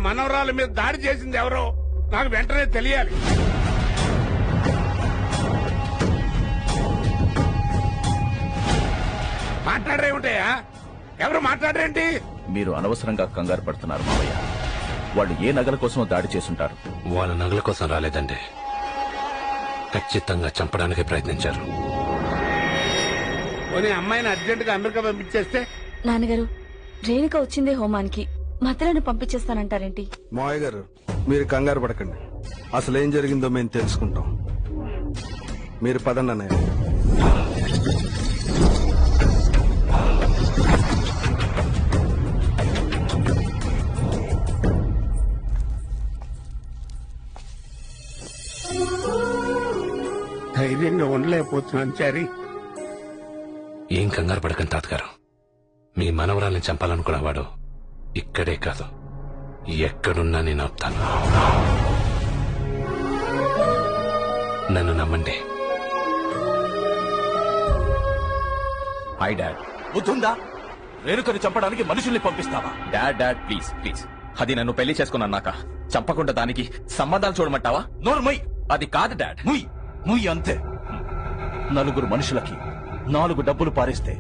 మనవరాల మీద దాడి చేసింది ఎవరో నాకు వెంటనే తెలియాలి. మాట్లాడరేమిటయా? ఎవరు మాట్లాడరేంటి? మీరు అనవసరంగా కంగారు పడుతున్నారు మావయ్య. వాళ్ళు ఏ నగల కోసం దాడి చేసుంటారు. వాళ్ళ నగల కోసం రాలేదండి, ఖచ్చితంగా చంపడానికి ప్రయత్నించారు. పోనీ అమ్మాయిని అర్జెంట్ గా అమెరికా పంపించేస్తే? నాన్నగారు, రేణుక వచ్చిందే హోమానికి, మధ్యలోనే పంపించేస్తానంటారేంటి? మావయ్య గారు, మీరు కంగారు పడకండి. అసలేం జరిగిందో మేము తెలుసుకుంటాం. మీరు పదండి అన్నయ్య. ధైర్యంగా ఉండలేకపోతున్నాను చారి. ఏం కంగారు పడకండి తాతగారు. మీ మనవరాల్ని చంపాలనుకున్నవాడు ఇక్కడే కాదు, ఎక్కడున్నా నేను ఆపుతాను. నన్ను నమ్మండి. Hi dad. బుద్ధుందా? రేణుకని చంపడానికి మనుషుల్ని పంపిస్తావా? డాడ్ డాడ్ ప్లీజ్ ప్లీజ్, అది నన్ను పెళ్లి చేసుకున్నాక చంపకుండా దానికి సంబంధాలు చూడమంటావా? నోర్మై, అది కాదు డాడ్. ముయ్ ముయ్ అంతే. నలుగురు మనుషులకి 4 డబ్బులు పారేస్తే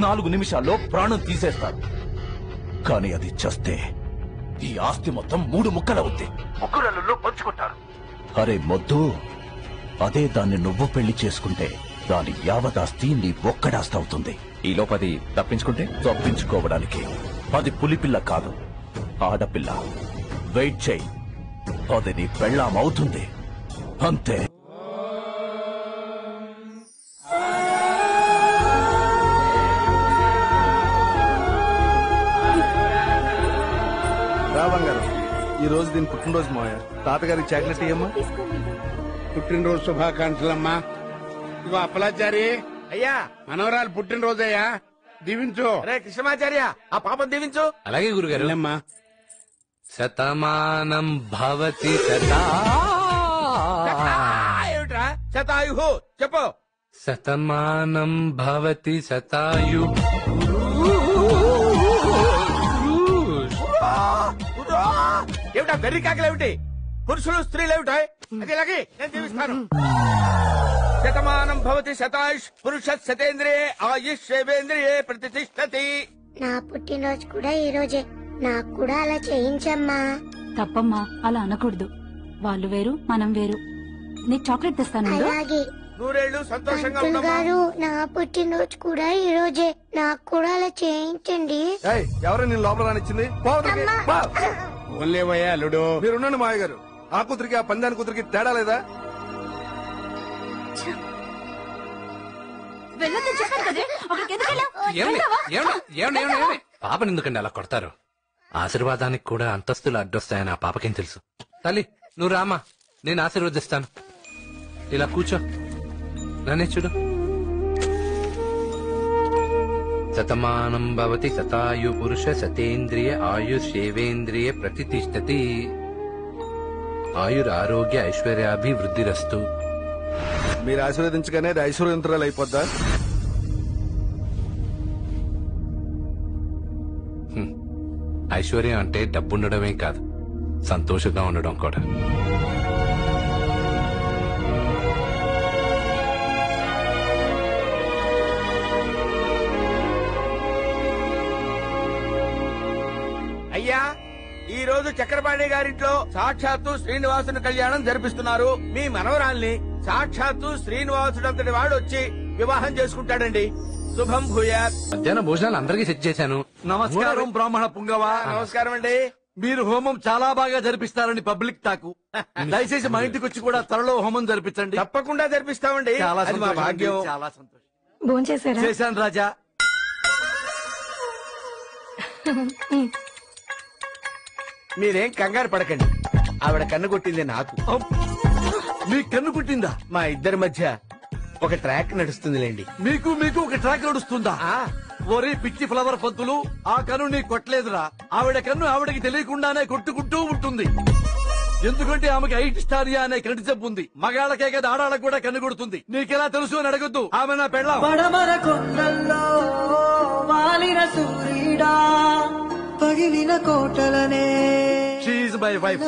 4 నిమిషాల్లో ప్రాణం తీసేస్తారు. కానీ అది చస్తే ఈ ఆస్తి మొత్తం 3 ముక్కలవుద్ది. ముగ్గురల్లో పంచుకుంటారు. అరే మొద్దు, అదే దాన్ని నువ్వు పెళ్లి చేసుకుంటే దాని యావదాస్తి నీ ఒక్కడాస్తి అవుతుంది. ఈ లోపది తప్పించుకుంటే? తప్పించుకోవడానికి అది పులిపిల్ల కాదు, ఆడపిల్ల. వెయిట్ చేయి, అది నీ పెళ్ళాం అవుతుంది అంతే. బంగారం, ఈ రోజు దీని పుట్టినరోజు మావయ్య. తాతగారికి చాక్లెట్ ఇయ్యమ్మా. పుట్టినరోజు శుభాకాంక్షలమ్మా. ఇగో అప్పలాచారి, అయ్యా మనవరాలు పుట్టినరోజయ్యా, దీవించు. రే కృష్ణమాచార్య, ఆ పాపం దీవించు. అలాగే గురుగారు. అమ్మా. శతమానం భవతి శతా. ఏమిట్రా శతాయు? చెప్పు. శతమానం భవతి శతాయు. ఏమిటా వెర్రి కాకలేమిటి? పురుషులు స్త్రీలు ఏమిటాయి? అది ఇలాగే నేను దీవిస్తాను. శతమానం భవతి శతాయుష్ పురుష శతేంద్రియే ఆయుష్ శేవేంద్రియే ప్రతిష్టతి. నా పుట్టినరోజు కూడా ఈ రోజే, నాకు కూడా అలా చేయించమ్మా. తప్పమ్మా, అలా అనకూడదు. వాళ్ళు వేరు, మనం వేరు. నీకు చాక్లెట్ తెస్తాను. అలాగే. నూరేళ్లు సంతోషంగా పంతులు ఉండమ్మా. గారు, నా పుట్టినరోజు కూడా ఈ రోజే, నాకు కూడా అలా చేయించండి. ఎవరు నేను లోపల రానిచ్చింది? ఓన్లేవయ్యా అల్లుడు. మీరున్నాను మావయ్య గారు. ఆ కూతురికి ఆ పందాని కూతురికి తేడా లేదా? పాపని ఎందుకండి అలా కొడతారు? ఆశీర్వాదానికి కూడా అంతస్తులు అడ్డొస్తాయని ఆ పాపకేం తెలుసు? తల్లి నువ్వు రామా, నేను ఆశీర్వదిస్తాను. ఇలా కూర్చో, నన్నే చూడు. శతమానం భవతి శతాయు పురుష శతేంద్రియ ఆయుషేవేంద్రియ ప్రతిష్టతి. ఆయురారోగ్య ఐశ్వర్యాభివృద్ధిరస్తు. మీరు ఆశీర్వదించగానే అది ఐశ్వర్యంతరాలు అయిపోద్దా? ఐశ్వర్యం అంటే డబ్బుండడమే కాదు, సంతోషంగా ఉండడం కూడా. అయ్యా, ఈ రోజు చక్రపాణి గారింట్లో సాక్షాత్తు శ్రీనివాసుని కళ్యాణం జరిపిస్తున్నారు. మీ మనవరాల్ని సాక్షాత్తు శ్రీనివాసుడంతటి వాడు వచ్చి వివాహం చేసుకుంటాడండి. శుభం భూయాత్. మధ్యాహ్నం భోజనాలు అందరికీ సెట్ చేశాను. నమస్కారం బ్రాహ్మణ పుంగవ. నమస్కారం అండి. మీరు హోమం చాలా బాగా జరిపిస్తారని పబ్లిక్ టాకు. దయచేసి మా ఇంటికి వచ్చి కూడా త్వరలో హోమం జరిపించండి. తప్పకుండా జరిపిస్తామండి. చాలా అది మా భాగ్యం. చాలా సంతోషం. భోంచేశారా? చేశాను రాజా. మీరేం కంగారు పడకండి, ఆవిడ కన్ను కొట్టింది నాకు. మీ కన్ను కుట్టిందా? మా ఇద్దరి మధ్య ఒక ట్రాక్ నడుస్తుందిలేండి. మీకు మీకు ఒక ట్రాక్ నడుస్తుందా? ఒరే పిచ్చి ఫ్లవర్ పంతులు, ఆ కన్ను నీ కొట్టలేదురా. ఆవిడ కన్ను ఆవిడకి తెలియకుండానే కొట్టుకుంటూ ఉంటుంది. ఎందుకంటే ఆమెకి ఐటిస్టారియా అనే కంటి జబ్బు ఉంది. మగాళ్ళకే కదా ఆడాళ్ళకు కూడా కన్ను కొడుతుంది. నీకెలా తెలుసు అని అడగొద్దు. ఆమె నా పెళ్ళాం. పడమర కొండల్లో వాలిన సూర్యుడా, పగిలిన కోటలనే. She she my wife.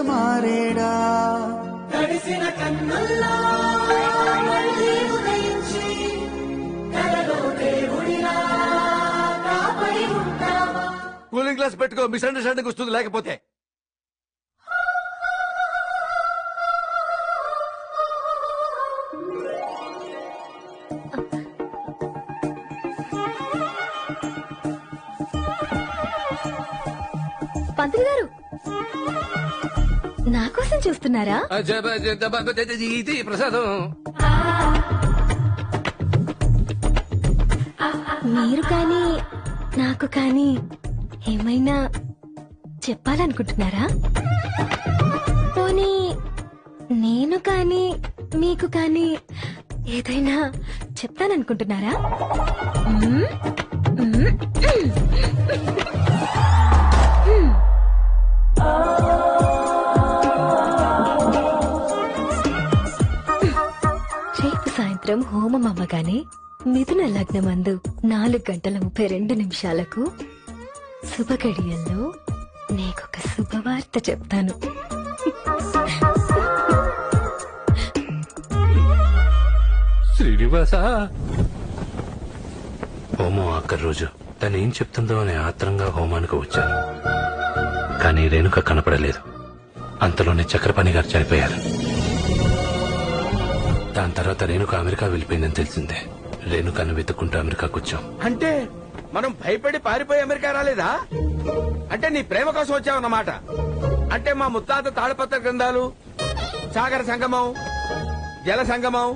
Cooling glass పెట్టుకో, మిస్అండర్స్టాండింగ్ వస్తుంది లేకపోతే. పంతులు గారు నా కోసం చూస్తున్నారా? ఇది ప్రసాదం. మీరు కానీ నాకు కానీ ఏమైనా చెప్పాలనుకుంటున్నారా? పోనీ నేను కానీ మీకు కానీ ఏదైనా చెప్తాననుకుంటున్నారా? రేపు సాయంత్రం హోమం అవ్వగానే మిథున లగ్నమందు 4:32 శుభగడియల్లో నీకొక శుభవార్త చెప్తాను. శ్రీనివాస. హోమం ఆఖరి రోజు తను ఏం చెప్తుందో అని ఆత్రంగా హోమానికి వచ్చాను. కానీ రేణుక కనపడలేదు. అంతలోనే చక్రపాణి గారు చనిపోయారు. దాని తర్వాత రేణుక అమెరికా వెళ్ళిపోయిందని తెలిసిందే. రేణుకను వెతుక్కుంటూ అమెరికాకు వచ్చాం. అంటే మనం భయపడి పారిపోయి అమెరికా రాలేదా? అంటే నీ ప్రేమ కోసం వచ్చావన్నమాట. అంటే మా ముత్తాత తాళపత్ర గ్రంథాలు, సాగర సంగమం, జల సంగమం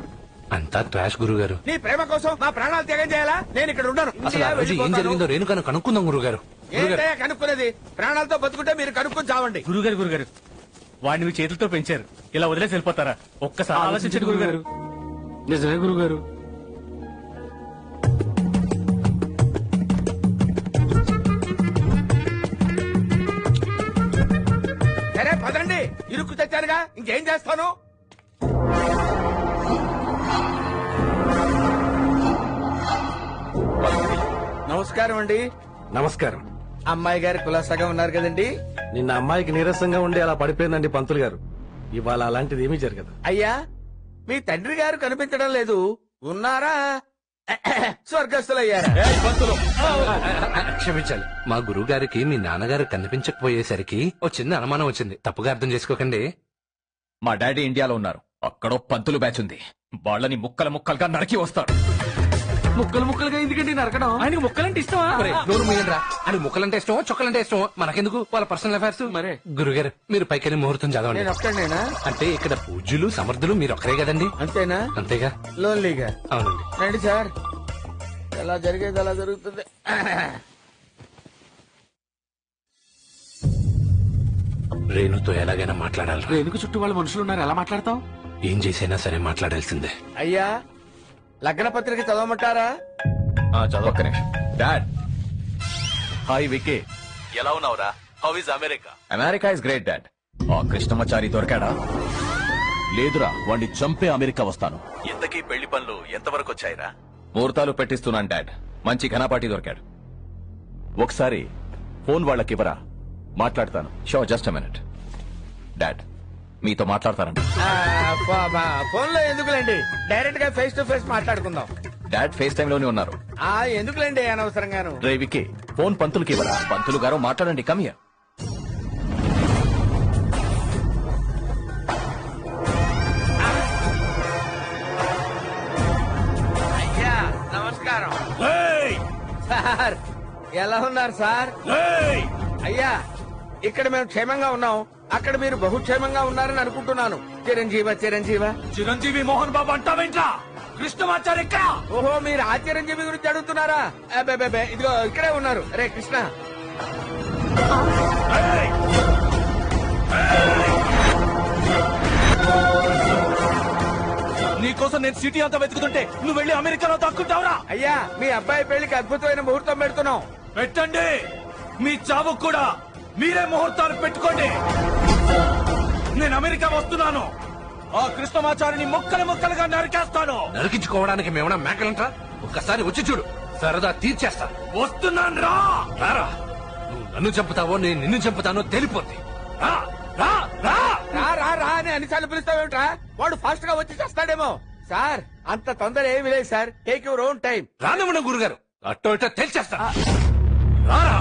అంతా ట్రాష్ గురుగారు. నీ ప్రేమ కోసం మా ప్రాణాలు త్యాగం చేయాలా? నేను ఇక్కడ ఉన్నాను. అసలు ఆ రోజు ఏం జరిగిందో రేణుకను కనుక్కుందాం గురుగారు. ఏంటయ్యా కనుక్కునేది? ప్రాణాలతో బతుకుంటే మీరు కనుక్కొని చావండి. గురుగారు వాడిని మీ చేతులతో పెంచారు, ఇలా వదిలేసి వెళ్ళిపోతారా? ఒక్కసారి ఆలోచించండి గురుగారు. నిజమే గురుగారు. సరే పదండి, ఇరుక్కు తెచ్చానుగా ఇంకేం చేస్తాను. నమస్కారం అండి. నమస్కారం. అమ్మాయి గారి కులాసాగా ఉన్నారు కదండి? నిన్న అమ్మాయికి నీరసంగా ఉండి అలా పడిపోయిందండి పంతులు గారు. ఇవాళ అలాంటిది ఏమీ జరగదు. అయ్యా, మీ తండ్రి గారు కనిపించడం లేదు. ఉన్నారా? స్వర్గస్థులయ్యారా? క్షమించాలి. మా గురువు గారికి మీ నాన్నగారు కనిపించకపోయేసరికి ఓ చిన్న అనుమానం వచ్చింది. తప్పుగా అర్థం చేసుకోకండి. మా డాడీ ఇండియాలో ఉన్నారు. అక్కడో పంతులు బ్యాచ్ ఉంది. వాళ్ళని ముక్కలు ముక్కలుగా నరికి వస్తారు. ముక్కలు ముక్కలుగా ఎందుకండి నరకడం? ఆయనకి ముక్కలంటే ఇష్టమా? నోరు మీయండ్రా. అని ముక్కలంటే ఇష్టమో చొక్కలంటే ఇష్టమో మనకెందుకు, వాళ్ళ పర్సనల్ అఫైర్స్. మరే గురుగారు మీరు పైకెళ్ళి ముహూర్తం చదవండి. నేను ఒక్కడేనా? అంటే ఇక్కడ పూజ్యులు సమర్థులు మీరు ఒక్కరే కదండి. అంతేనా? అంతేగా. లోన్లీగా. అవునండి. రండి సార్, ఎలా జరిగేది అలా జరుగుతుంది. రేణుతో ఎలాగైనా మాట్లాడాలి. రేణుకు చుట్టూ వాళ్ళ మనుషులు ఉన్నారు, ఎలా మాట్లాడతావు? ఏం చేసైనా సరే మాట్లాడాల్సిందే. అయ్యా, లగ్న పత్రిక చదవమంటారా? చదవక్క నిమిషం. డాడ్. హాయ్ విక్కీ, ఎలా ఉన్నావురా? How is America? America is great dad. ఆ కృష్ణమాచారి దొరికాడా? లేదురా, వాణ్ణి చంపే అమెరికా వస్తాను. ఇంతకీ పెళ్లి పనులు ఎంతవరకు వచ్చాయిరా? ముహూర్తాలు పెట్టిస్తున్నాను డాడ్. మంచి ఘనపాటి దొరికాడు. ఒకసారి ఫోన్ వాళ్ళకివ్వరా, మాట్లాడతాను. Show, just a minute. Dad, మీతో మాట్లాడతారంట. ఫోన్ లో ఎందుకులేండి, డైరెక్ట్ గా ఫేస్ టు ఫేస్ మాట్లాడుకుందాం. డాడ్ ఫేస్ టైమ్ లోనే ఉన్నారు. ఎందుకులేండి అనవసరంగాను. రే విక్కీ, ఫోన్ పంతులకి ఇవ్వరా. పంతులు గారు మాట్లాడండి. Come here. అయ్యా నమస్కారం. సార్ ఎలా ఉన్నారు సార్? అయ్యా, ఇక్కడ మేము క్షేమంగా ఉన్నాం, అక్కడ మీరు బహుక్షేమంగా ఉన్నారని అనుకుంటున్నాను. చిరంజీవి మోహన్ బాబు అంటావేంట్రా? కృష్ణమాచారి ఎక్కడ? ఓహో, మీరు ఆ చిరంజీవి గురించి అడుగుతున్నారా? అబ్బే, ఇదిగో ఇక్కడే ఉన్నారు. రే కృష్ణ. నీకోసం నేను సిటీ అంతా వెతుకుతుంటే నువ్వు వెళ్ళి అమెరికాలో దాక్కుంటావురా? అయ్యా, మీ అబ్బాయి పెళ్లికి అద్భుతమైన ముహూర్తం పెడుతున్నాం. పెట్టండి. మీ చావుకు కూడా మీరే ముహూర్తాలు పెట్టుకోండి. నేను అమెరికా వస్తున్నాను. ఆ కృష్ణమాచారిని ముక్కలు ముక్కలుగా నరికేస్తాను. నరికించుకోవడానికి మేమన్నా మేకలంటా? ఒక్కసారి వచ్చి చూడు, సరదా తీర్చేస్తా. వస్తున్నాను రా. రారా, నువ్వు నన్ను చంపుతావో నేను నిన్ను చంపుతానో తెలిపోద్ది. అని అన్నిసార్లు పిలుస్తావేమిట్రా? వాడు ఫాస్ట్ గా వచ్చి చేస్తాడేమో. సార్ అంత తొందర ఏమీ లేదు sir. Take your own time. రానివ్వండి గురుగారు, అట్టో ఇట్టో తేల్చేస్తా. రారా